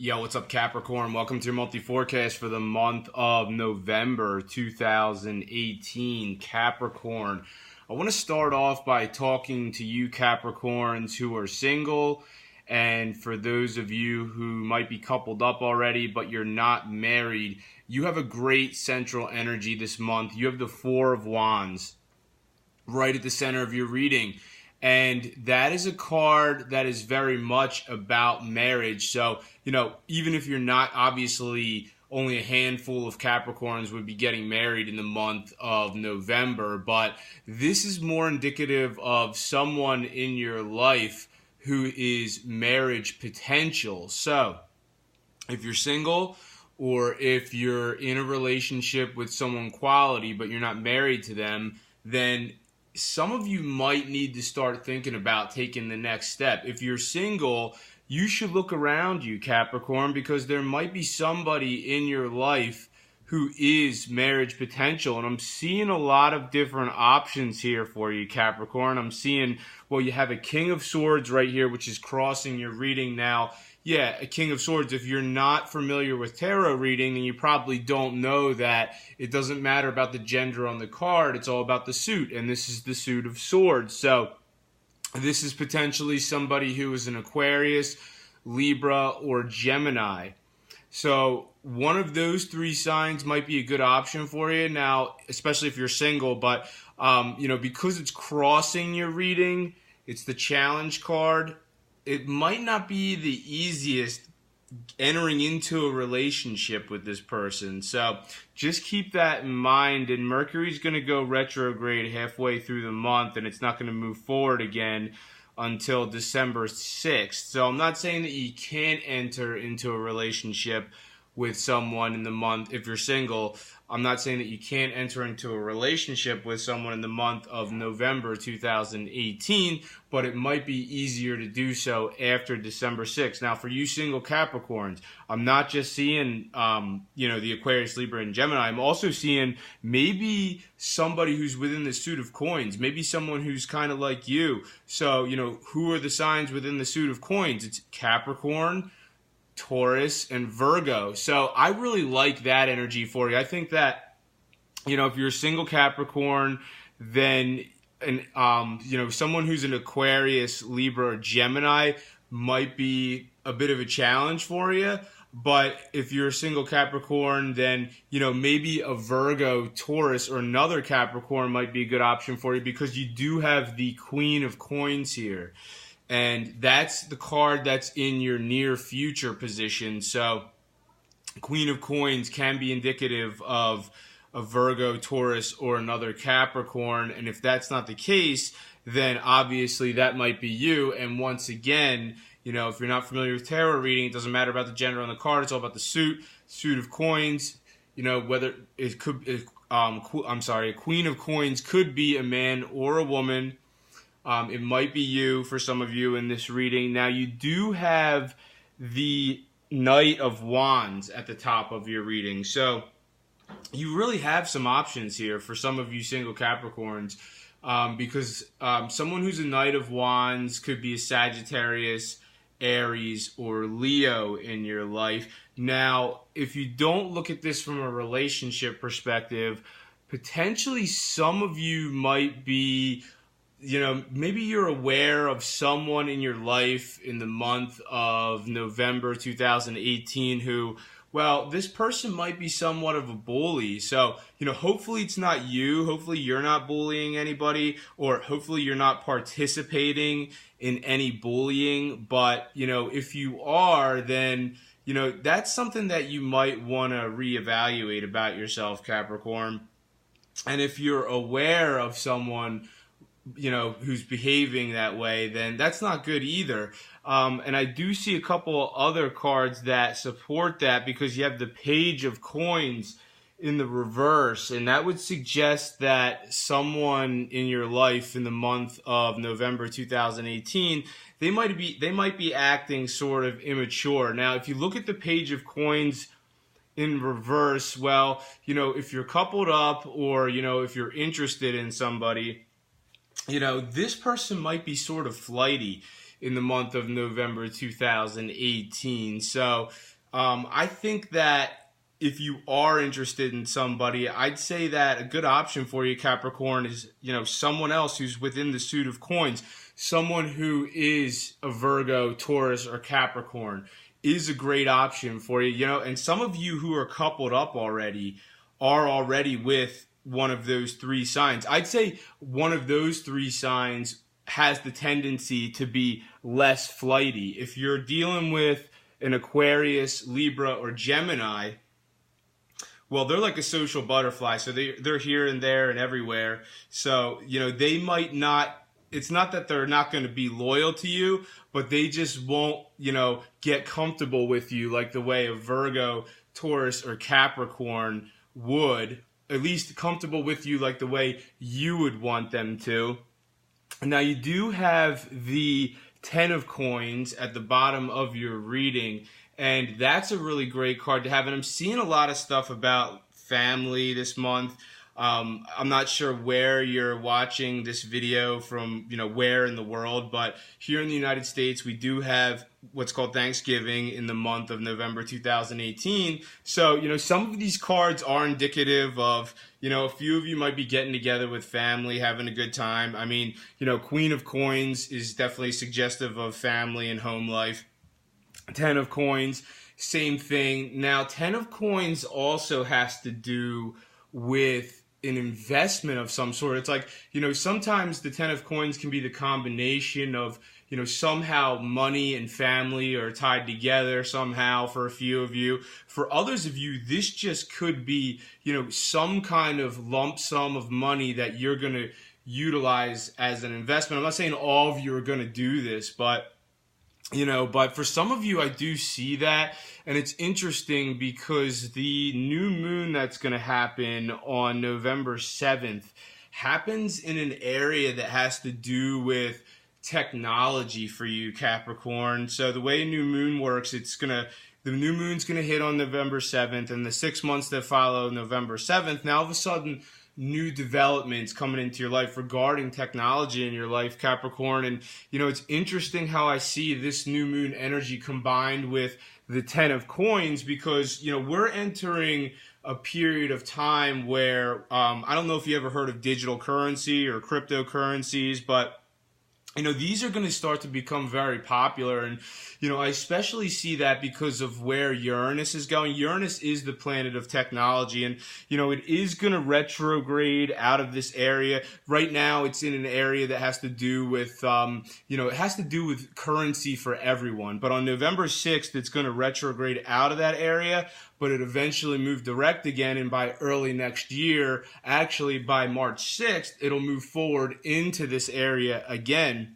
Yo, what's up, Capricorn? Welcome to your monthly forecast for the month of November 2018. Capricorn, I want to start off by talking to you Capricorns who are single, and for those of you who might be coupled up already but you're not married, you have a great central energy this month. You have the Four of Wands right at the center of your reading. And that is a card that is very much about marriage. So, even if you're not, obviously, only a handful of Capricorns would be getting married in the month of November. But this is more indicative of someone in your life who is marriage potential. So, if you're single or if you're in a relationship with someone quality but you're not married to them, then some of you might need to start thinking about taking the next step. If you're single, you should look around you, Capricorn, because there might be somebody in your life who is marriage potential. And I'm seeing a lot of different options here for you, Capricorn. I'm seeing, you have a King of Swords right here, which is crossing your reading now. Yeah, a King of Swords. If you're not familiar with tarot reading, and you probably don't know that it doesn't matter about the gender on the card, it's all about the suit, and this is the suit of swords. So this is potentially somebody who is an Aquarius, Libra, or Gemini. So one of those three signs might be a good option for you now, especially if you're single. But, because it's crossing your reading, it's the challenge card. It might not be the easiest entering into a relationship with this person. So just keep that in mind. And Mercury's going to go retrograde halfway through the month, and it's not going to move forward again until December 6th. So I'm not saying that you can't enter into a relationship with someone in the month if you're single. I'm not saying that you can't enter into a relationship with someone in the month of November 2018, but it might be easier to do so after December 6th. Now, for you single Capricorns, I'm not just seeing, the Aquarius, Libra, and Gemini. I'm also seeing maybe somebody who's within the suit of coins, maybe someone who's kind of like you. So, who are the signs within the suit of coins? It's Capricorn, Taurus, and Virgo. So I really like that energy for you. I think that, if you're a single Capricorn, then, someone who's an Aquarius, Libra, or Gemini might be a bit of a challenge for you. But if you're a single Capricorn, then, maybe a Virgo, Taurus, or another Capricorn might be a good option for you, because you do have the Queen of Coins here. And that's the card that's in your near future position. So Queen of Coins can be indicative of a Virgo, Taurus, or another Capricorn. And if that's not the case, then obviously that might be you. And once again, if you're not familiar with tarot reading, it doesn't matter about the gender on the card. It's all about the suit of coins. Whether it could, a Queen of Coins could be a man or a woman. It might be you for some of you in this reading. Now, you do have the Knight of Wands at the top of your reading. So you really have some options here for some of you single Capricorns, because someone who's a Knight of Wands could be a Sagittarius, Aries, or Leo in your life. Now, if you don't look at this from a relationship perspective, potentially some of you might be, maybe you're aware of someone in your life in the month of November 2018 who, this person might be somewhat of a bully. So, hopefully it's not you. Hopefully you're not bullying anybody, or hopefully you're not participating in any bullying. But, if you are, then, that's something that you might want to reevaluate about yourself, Capricorn. And if you're aware of someone who's behaving that way, then that's not good either. And I do see a couple other cards that support that, because you have the Page of Coins in the reverse, and that would suggest that someone in your life in the month of November 2018, they might be acting sort of immature. Now, if you look at the Page of Coins in reverse, if you're coupled up, or if you're interested in somebody, this person might be sort of flighty. in the month of November 2018. So I think that if you are interested in somebody, I'd say that a good option for you, Capricorn, is, someone else who's within the suit of coins, someone who is a Virgo, Taurus, or Capricorn is a great option for you, and some of you who are coupled up already are already with one of those three signs. I'd say one of those three signs has the tendency to be less flighty. If you're dealing with an Aquarius, Libra, or Gemini, well, they're like a social butterfly, so they're here and there and everywhere. So, they might not, it's not that they're not going to be loyal to you, but they just won't, get comfortable with you like the way a Virgo, Taurus, or Capricorn would, at least comfortable with you like the way you would want them to. Now, you do have the 10 of coins at the bottom of your reading, and that's a really great card to have. And I'm seeing a lot of stuff about family this month. I'm not sure where you're watching this video from, where in the world, but here in the United States, we do have what's called Thanksgiving in the month of November 2018. So, some of these cards are indicative of, a few of you might be getting together with family, having a good time. I mean, Queen of Coins is definitely suggestive of family and home life. 10 of Coins, same thing. Now, 10 of Coins also has to do with an investment of some sort. It's like, sometimes the 10 of coins can be the combination of, somehow money and family are tied together somehow for a few of you. For others of you, this just could be, some kind of lump sum of money that you're going to utilize as an investment. I'm not saying all of you are going to do this, but for some of you, I do see that. And it's interesting because the new moon that's going to happen on November 7th happens in an area that has to do with technology for you, Capricorn. So the way a new moon works, the new moon's going to hit on November 7th, and the 6 months that follow November 7th, now all of a sudden, new developments coming into your life regarding technology in your life, Capricorn. And, it's interesting how I see this new moon energy combined with the 10 of coins because, we're entering a period of time where, I don't know if you ever heard of digital currency or cryptocurrencies, but these are going to start to become very popular. And, I especially see that because of where Uranus is going. Uranus is the planet of technology, and, it is going to retrograde out of this area. Right now, it's in an area that has to do with, it has to do with currency for everyone. But on November 6th, it's going to retrograde out of that area, but it eventually moved direct again. And by early next year, actually by March 6th, it'll move forward into this area again.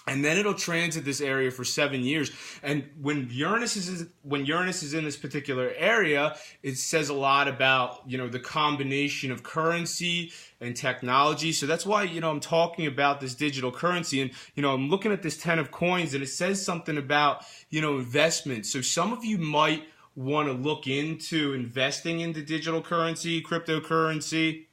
And then it'll transit this area for 7 years. And when Uranus is in this particular area, it says a lot about, the combination of currency and technology. So that's why, I'm talking about this digital currency. And, I'm looking at this 10 of coins, and it says something about, investment. So some of you might want to look into investing into digital currency, cryptocurrency.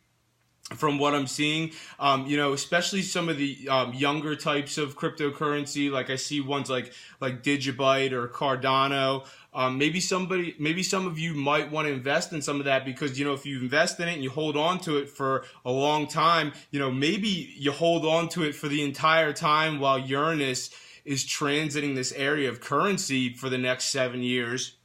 From what I'm seeing, especially some of the younger types of cryptocurrency, like I see ones like Digibyte or Cardano. Maybe some of you might want to invest in some of that because, if you invest in it and you hold on to it for a long time, maybe you hold on to it for the entire time while Uranus is transiting this area of currency for the next 7 years.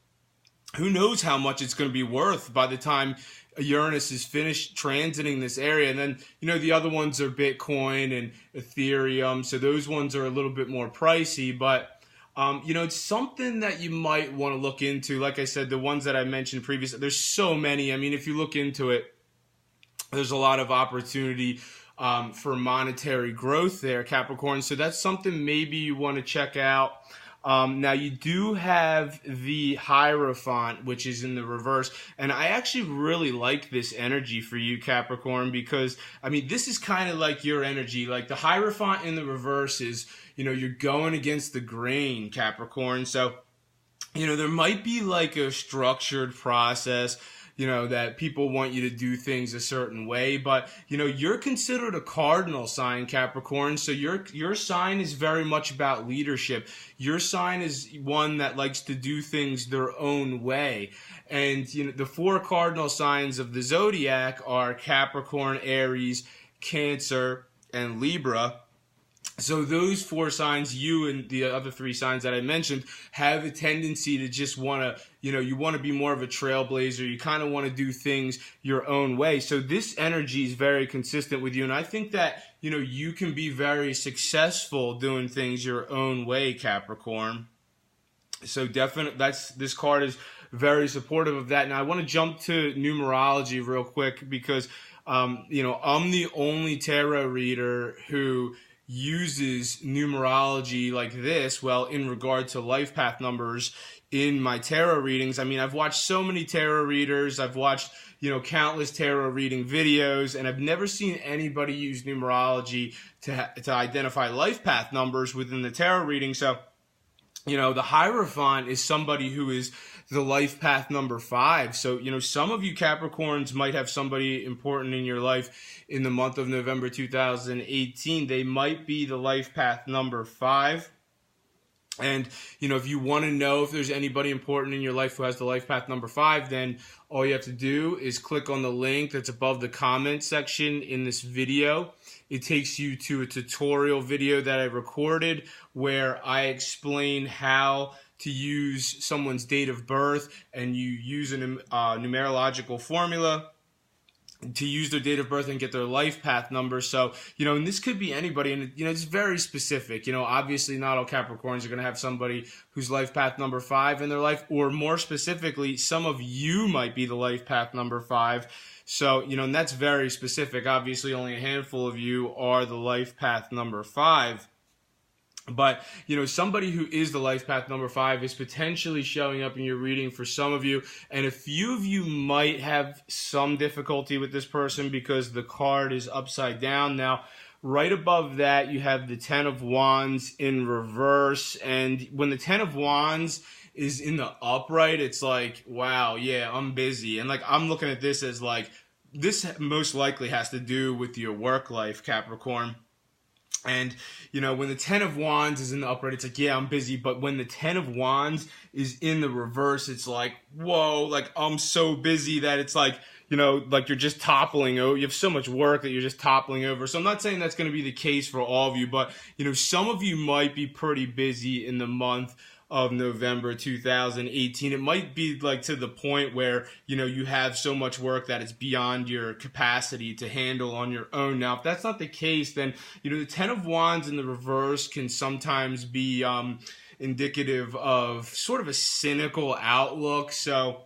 Who knows how much it's going to be worth by the time Uranus is finished transiting this area. And then, the other ones are Bitcoin and Ethereum. So those ones are a little bit more pricey, but, it's something that you might want to look into. Like I said, the ones that I mentioned previously, there's so many. I mean, if you look into it, there's a lot of opportunity for monetary growth there, Capricorn. So that's something maybe you want to check out. Now you do have the Hierophant, which is in the reverse, and I actually really like this energy for you, Capricorn, because, this is kind of like your energy. Like the Hierophant in the reverse is, you're going against the grain, Capricorn. So, there might be like a structured process, that people want you to do things a certain way, but you're considered a cardinal sign, Capricorn, so your sign is very much about leadership. Your sign is one that likes to do things their own way. And the 4 cardinal signs of the zodiac are Capricorn, Aries, Cancer, and Libra. So those 4 signs, you and the other 3 signs that I mentioned, have a tendency to just want to, you want to be more of a trailblazer. You kind of want to do things your own way. So this energy is very consistent with you. And I think that, you can be very successful doing things your own way, Capricorn. So definitely, this card is very supportive of that. Now I want to jump to numerology real quick because, I'm the only tarot reader who uses numerology like this, well, in regard to life path numbers in my tarot readings. I mean, I've watched so many tarot readers. I've watched, countless tarot reading videos, and I've never seen anybody use numerology to identify life path numbers within the tarot reading. So, the Hierophant is somebody who is the life path number 5. So, some of you Capricorns might have somebody important in your life in the month of November 2018. They might be the life path number 5. And, if you want to know if there's anybody important in your life who has the life path number 5, then all you have to do is click on the link that's above the comment section in this video. It takes you to a tutorial video that I recorded where I explain how to use someone's date of birth, and you use a numerological formula to use their date of birth and get their life path number. So, and this could be anybody, and, it's very specific. Obviously not all Capricorns are going to have somebody whose life path number 5 in their life, or more specifically, some of you might be the life path number 5. So, and that's very specific. Obviously, only a handful of you are the life path number 5. But, somebody who is the life path number 5 is potentially showing up in your reading for some of you. And a few of you might have some difficulty with this person because the card is upside down. Now, right above that, you have the 10 of Wands in reverse. And when the 10 of Wands is in the upright, it's like, wow, yeah, I'm busy. And I'm looking at this as this most likely has to do with your work life, Capricorn. And, when the 10 of Wands is in the upright, it's like, yeah, I'm busy. But when the 10 of Wands is in the reverse, it's like, whoa, I'm so busy that it's you're just toppling over. You have so much work that you're just toppling over. So I'm not saying that's going to be the case for all of you, but, some of you might be pretty busy in the month of November 2018. It might be to the point where, you have so much work that it's beyond your capacity to handle on your own. Now, if that's not the case, then, the 10 of Wands in the reverse can sometimes be indicative of sort of a cynical outlook. So,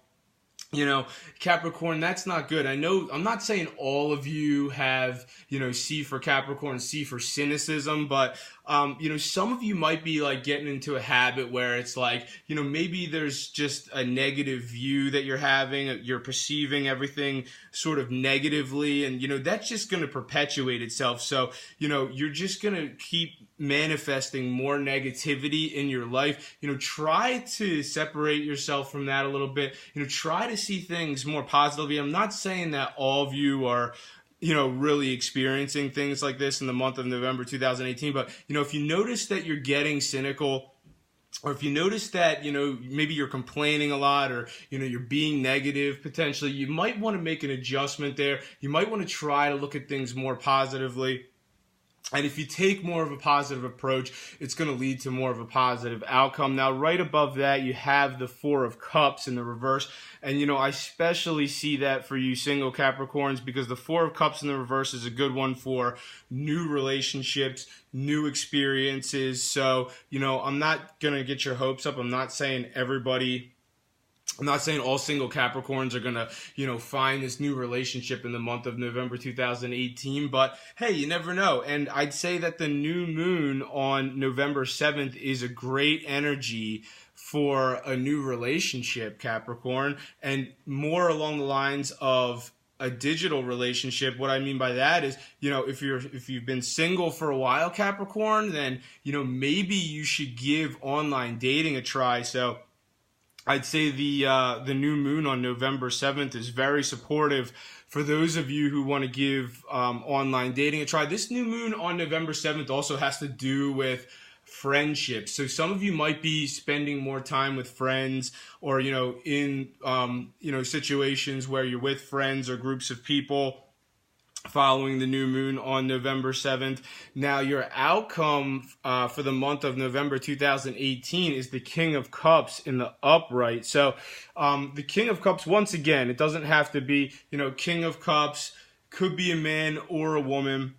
Capricorn, that's not good. I know I'm not saying all of you have, C for Capricorn, C for cynicism, but, some of you might be getting into a habit where it's maybe there's just a negative view that you're having, you're perceiving everything sort of negatively, and, that's just going to perpetuate itself. So, you're just going to keep manifesting more negativity in your life. Try to separate yourself from that a little bit. Try to see things more positively. I'm not saying that all of you are, really experiencing things like this in the month of November 2018. But, if you notice that you're getting cynical, or if you notice that, maybe you're complaining a lot, or, you're being negative potentially, you might want to make an adjustment there. You might want to try to look at things more positively. And if you take more of a positive approach, it's going to lead to more of a positive outcome. Now, right above that, you have the 4 of Cups in the reverse. And, I especially see that for you single Capricorns, because the 4 of Cups in the reverse is a good one for new relationships, new experiences. So, I'm not going to get your hopes up. I'm not saying all single Capricorns are going to, find this new relationship in the month of November 2018, but hey, you never know. And I'd say that the new moon on November 7th is a great energy for a new relationship, Capricorn, and more along the lines of a digital relationship. What I mean by that is, if you've been single for a while, Capricorn, then, maybe you should give online dating a try. So, I'd say the new moon on November 7th is very supportive for those of you who want to give online dating a try. This new moon on November 7th also has to do with friendships. So some of you might be spending more time with friends, or in situations where you're with friends or groups of people following the new moon on November 7th. Now, your outcome for the month of November 2018 is the King of Cups in the upright. So the King of Cups, once again, it doesn't have to be, King of Cups could be a man or a woman,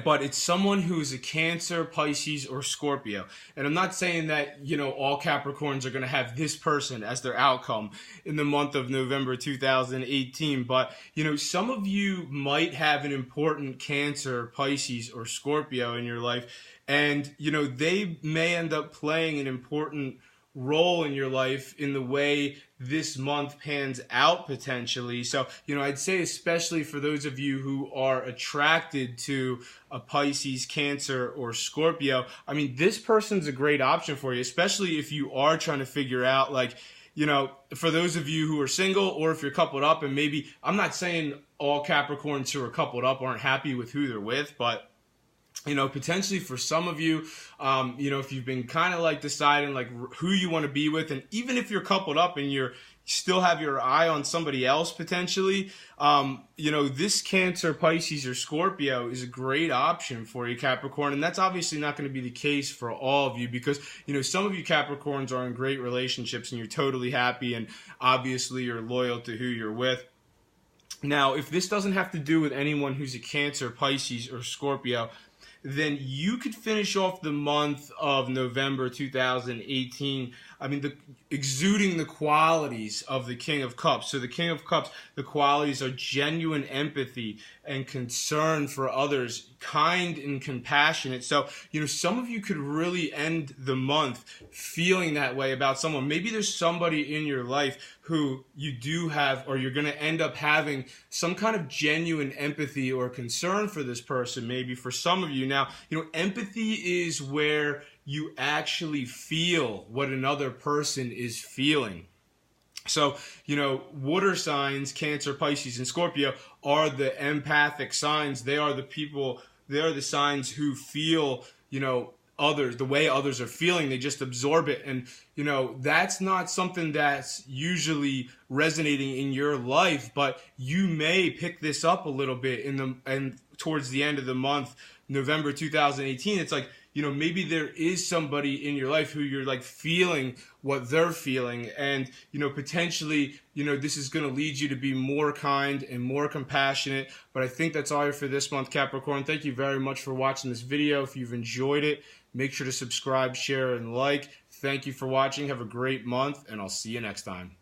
but it's someone who is a Cancer, Pisces, or Scorpio. And I'm not saying that, all Capricorns are going to have this person as their outcome in the month of November 2018. But, some of you might have an important Cancer, Pisces, or Scorpio in your life. And, they may end up playing an important role in your life in the way this month pans out potentially. So, I'd say especially for those of you who are attracted to a Pisces, Cancer, or Scorpio, I mean, this person's a great option for you, especially if you are trying to figure out, for those of you who are single, or if you're coupled up, and maybe, I'm not saying all Capricorns who are coupled up aren't happy with who they're with, but potentially for some of you, if you've been kind of deciding who you want to be with, and even if you're coupled up and you still have your eye on somebody else potentially, this Cancer, Pisces, or Scorpio is a great option for you, Capricorn. And that's obviously not going to be the case for all of you, because, some of you Capricorns are in great relationships and you're totally happy, and obviously you're loyal to who you're with. Now, if this doesn't have to do with anyone who's a Cancer, Pisces, or Scorpio, then you could finish off the month of November 2018, exuding the qualities of the King of Cups. So the King of Cups, the qualities are genuine empathy and concern for others, kind and compassionate. So, some of you could really end the month feeling that way about someone. Maybe there's somebody in your life who you do have, or you're going to end up having some kind of genuine empathy or concern for this person, maybe for some of you. Now, empathy is where you actually feel what another person is feeling. So, water signs, Cancer, Pisces, and Scorpio, are the empathic signs. They are the people, they are the signs who feel, others, the way others are feeling. They just absorb it. And, that's not something that's usually resonating in your life, but you may pick this up a little bit and towards the end of the month, November 2018. It's maybe there is somebody in your life who you're feeling what they're feeling, and potentially this is going to lead you to be more kind and more compassionate. But I think that's all for this month, Capricorn. Thank you very much for watching this video. If you've enjoyed it, make sure to subscribe, share, and like. Thank you for watching. Have a great month, and I'll see you next time.